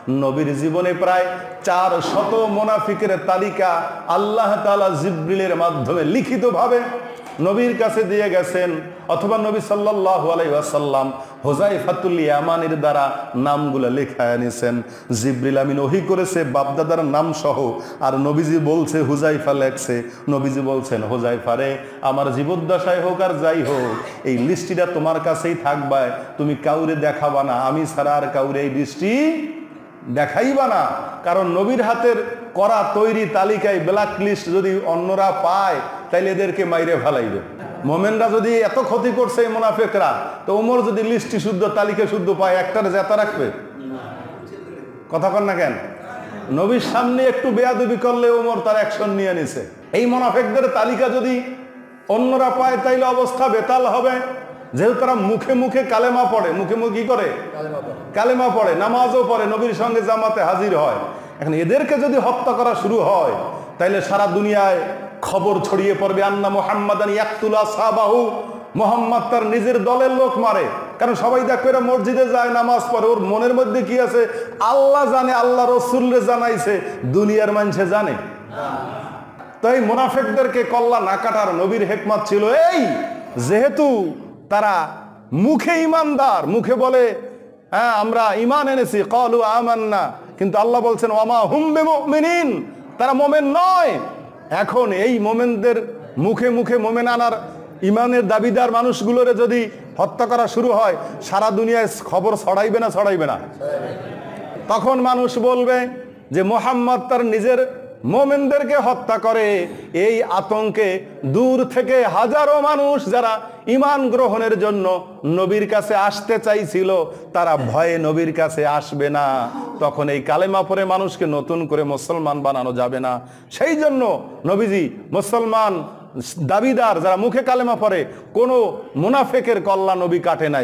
নবীর জীবনে প্রায় 400 মুনাফিকের তালিকা আল্লাহ তাআলা জিবরিলের মাধ্যমে লিখিতভাবে নবীর কাছে দিয়ে গেছেন, অথবা নবী সাল্লাল্লাহু আলাইহি ওয়াসাল্লাম হুযায়ফাতুল ইয়ামানির দ্বারা নামগুলো লেখা এনেছেন। জিবরিল আমিন ওহী করেছে বাপদাদার নাম সহ, আর নবীজি বলছে হুযায়ফা লেখছে। নবীজি বলছেন, হুযায়ফারে আমার জীবদ্দশায় হোক আর যাই হোক, এই লিস্টিটা তোমার কাছেই থাকবে, তুমি কাউরে দেখাবা না, আমি ছাড়া আর কাউরে এই লিস্টি দেখাইবা না। কারণ নবীর হাতের করা তৈরি তালিকায় ব্ল্যাক লিস্ট যদি অন্যরা পায় তাইলে এদেরকে মাইরে ফেলাইবে। মোমেনরা যদি এত ক্ষতি করছে এই মুনাফিকরা, তো ওমর যদি লিস্টি শুদ্ধ তালিকা শুদ্ধ পায়, একটার জেতা রাখবে? কথা কন না কেন? নবীর সামনে একটু বেয়াদবি করলে ওমর তার অ্যাকশন নিয়ে নিছে। এই মুনাফিকদের তালিকা যদি অন্যরা পায় তাইলে অবস্থা বেতাল হবে। যেহেতু তারা মুখে মুখে কালেমা পড়ে, মুখে মুখে কি করে? কালেমা পড়ে, নামাজও পড়ে, নবীর সঙ্গে জামাতে হাজির হয়। এখন এদেরকে যদি হত্যা করা শুরু হয় তাইলে সারা দুনিয়ায় খবর ছড়িয়ে পড়বে, আন্না মুহাম্মাদান ইয়াকতুলু আসহাবাহু, মুহাম্মদ তার নিজের দলের লোক মারে। কারণ সবাই দেখবে এরা মসজিদে যায়, নামাজ পড়ে, ওর মনের মধ্যে কি আছে আল্লাহ জানে, আল্লাহ রসুলরে জানাইছে, দুনিয়ার মানুষে জানে। তাই মুনাফিকদেরকে কল্লা না কাটার নবীর হিকমত ছিল এই, যেহেতু তারা মুখে ইমানদার, মুখে বলে হ্যাঁ আমরা ঈমান এনেছি, ক্বালু আমান্না, কিন্তু আল্লাহ বলছেন ওয়ামা হুম বিমুমিনিন, তারা মুমিন নয়। এখন এই মুমিনদের মুখে মুখে মুমিন আনার ইমানের দাবিদার মানুষগুলোরে যদি হত্যা করা শুরু হয়, সারা দুনিয়ায় খবর ছড়াইবে না ছড়াইবে না? তখন মানুষ বলবে যে মুহাম্মদ তার নিজের মুমিনদেরকে হত্যা করে। এই আতঙ্কে দূর থেকে হাজারো মানুষ যারা ঈমান গ্রহণের জন্য নবীর কাছে আসতে চাইছিল, তারা ভয়ে নবীর কাছে আসবে না। তখন এই কালেমা পড়ে মানুষকে নতুন করে মুসলমান বানানো যাবে না। সেই জন্য নবীজি মুসলমান দাবিদার যারা মুখে কালেমা পড়ে, কোনো মুনাফিকের কল্লা নবী কাটে নাই।